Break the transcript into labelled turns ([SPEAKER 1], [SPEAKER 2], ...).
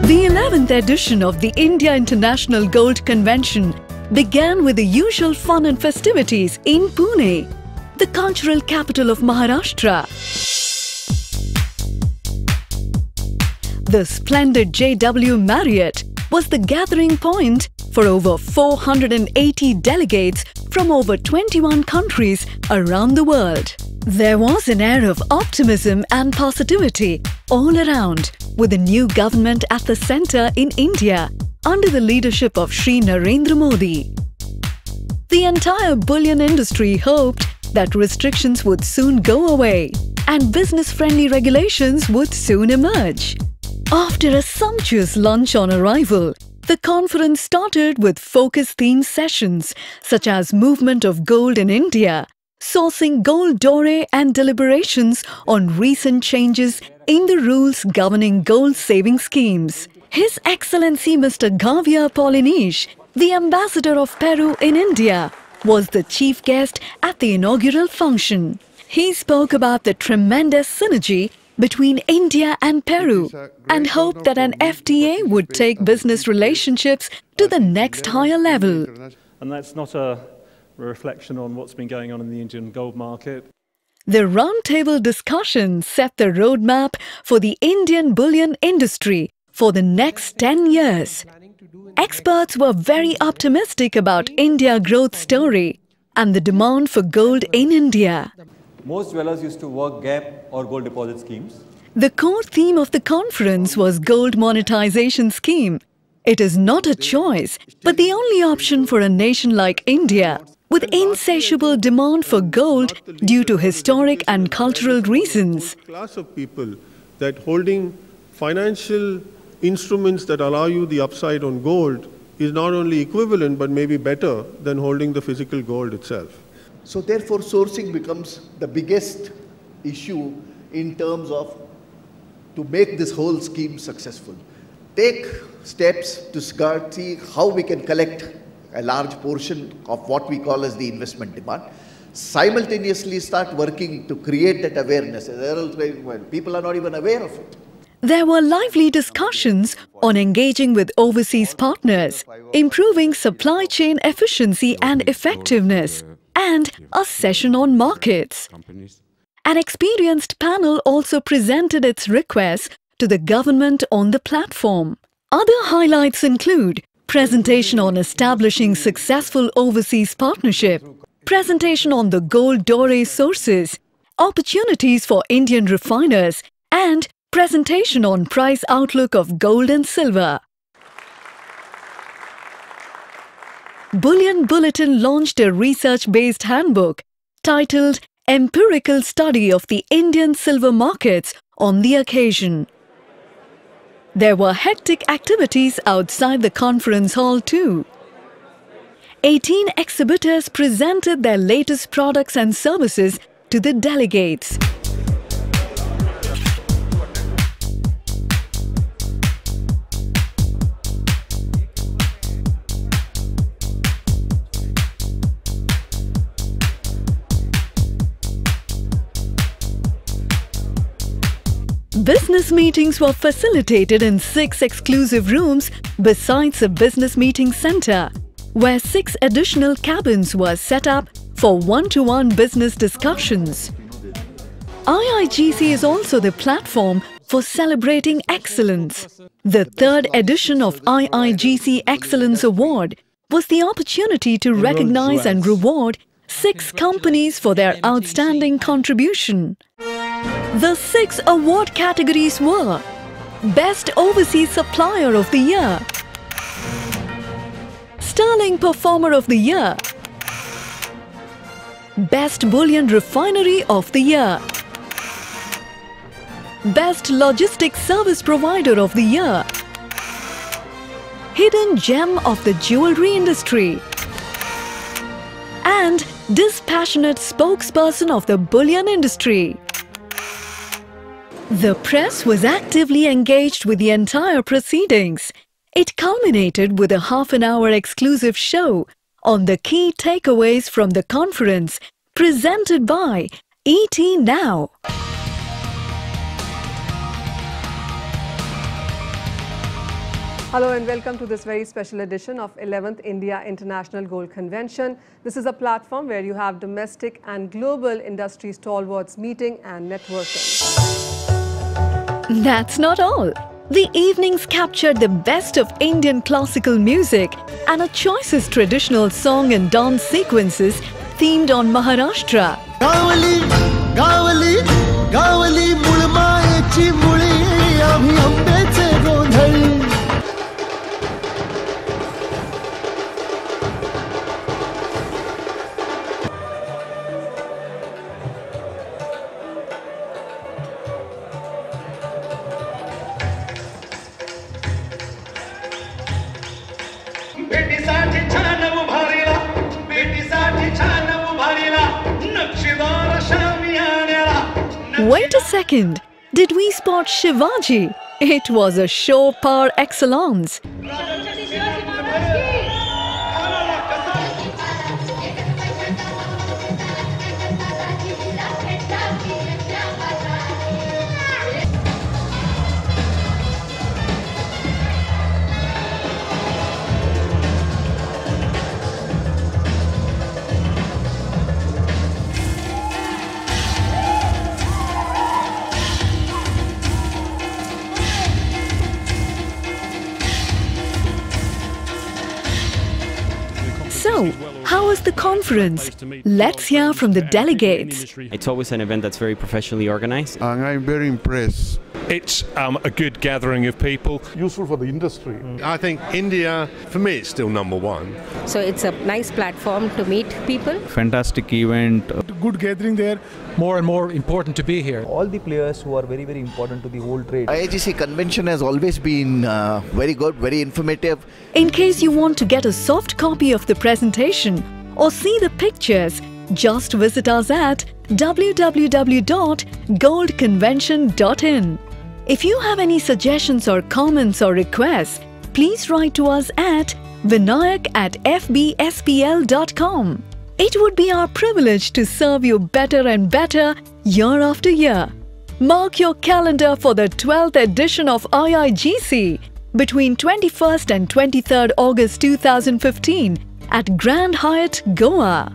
[SPEAKER 1] The 11th edition of the India International Gold Convention began with the usual fun and festivities in Pune, the cultural capital of Maharashtra. The splendid JW Marriott was the gathering point for over 480 delegates from over 21 countries around the world. There was an air of optimism and positivity all around, with the new government at the centre in India under the leadership of Shri Narendra Modi. The entire bullion industry hoped that restrictions would soon go away and business-friendly regulations would soon emerge. After a sumptuous lunch on arrival, the conference started with focus-themed sessions such as movement of gold in India, sourcing gold doré and deliberations on recent changes in the rules governing gold saving schemes. His Excellency Mr. Javier Polinich, the ambassador of Peru in India, was the chief guest at the inaugural function. He spoke about the tremendous synergy between India and Peru and hoped that an FTA would take business relationships to the next higher level.
[SPEAKER 2] And that's not a reflection on what's been going on in the Indian gold market.
[SPEAKER 1] The roundtable discussion set the roadmap for the Indian bullion industry for the next 10 years. Experts were very optimistic about India's growth story and the demand for gold in India.
[SPEAKER 3] Most dwellers used to work gap or gold deposit schemes.
[SPEAKER 1] The core theme of the conference was gold monetization scheme. It is not a choice, but the only option for a nation like India, with insatiable demand for gold due to historic and cultural reasons.
[SPEAKER 4] Class of people that holding financial instruments that allow you the upside on gold is not only equivalent but maybe better than holding the physical gold itself.
[SPEAKER 5] So therefore sourcing becomes the biggest issue in terms of to make this whole scheme successful. Take steps to see how we can collect a large portion of what we call as the investment demand. Simultaneously start working to create that awareness. People are not even aware of it.
[SPEAKER 1] There were lively discussions on engaging with overseas partners, improving supply chain efficiency and effectiveness, and a session on markets. An experienced panel also presented its requests to the government on the platform. Other highlights include presentation on establishing successful overseas partnership, presentation on the gold doré sources, opportunities for Indian refiners, and presentation on price outlook of gold and silver. Bullion Bulletin launched a research-based handbook titled Empirical Study of the Indian Silver Markets on the occasion. There were hectic activities outside the conference hall too. 18 exhibitors presented their latest products and services to the delegates. Business meetings were facilitated in 6 exclusive rooms besides a business meeting center, where 6 additional cabins were set up for one-to-one business discussions. IIGC is also the platform for celebrating excellence. The 3rd edition of IIGC Excellence Award was the opportunity to recognize and reward 6 companies for their outstanding contribution. The 6 award categories were Best Overseas Supplier of the Year, Sterling Performer of the Year, Best Bullion Refinery of the Year, Best Logistics Service Provider of the Year, Hidden Gem of the Jewelry Industry, and Dispassionate Spokesperson of the Bullion Industry. The press was actively engaged with the entire proceedings. It culminated with a half-an-hour exclusive show on the key takeaways from the conference presented by ET Now.
[SPEAKER 6] Hello and welcome to this very special edition of 11th India International Gold Convention. This is a platform where you have domestic and global industry stalwarts meeting and networking.
[SPEAKER 1] That's not all. The evenings captured the best of Indian classical music and a choicest traditional song and dance sequences themed on Maharashtra.
[SPEAKER 7] Gawali Gawali Gawali मूळ मायेची मुळी आम्ही आंब्याचे गोंधळी.
[SPEAKER 8] भेटीसाठी छान उभारीला भेटीसाठी छान उभारीला नक्षीदार शामियाण्याला.
[SPEAKER 1] Wait a second. Did we spot Shivaji? It was a show par excellence. So, how was the conference? Let's hear from the delegates.
[SPEAKER 9] It's always an event that's very professionally organized.
[SPEAKER 10] And I'm very impressed.
[SPEAKER 11] It's a good gathering of people.
[SPEAKER 4] Useful for the industry.
[SPEAKER 10] I think India, for me, it's still #1.
[SPEAKER 12] So it's a nice platform to meet people.
[SPEAKER 13] Fantastic event.
[SPEAKER 14] Good gathering there. More and more important to be here.
[SPEAKER 3] All the players who are very, very important to the whole trade.
[SPEAKER 5] IIGC convention has always been very good, very informative.
[SPEAKER 1] In case you want to get a soft copy of the presentation or see the pictures, just visit us at www.goldconvention.in. If you have any suggestions or comments or requests, please write to us at vinayak@fbspl.com. It would be our privilege to serve you better and better year after year. Mark your calendar for the 12th edition of IIGC between 21st and 23rd August 2015 at Grand Hyatt, Goa.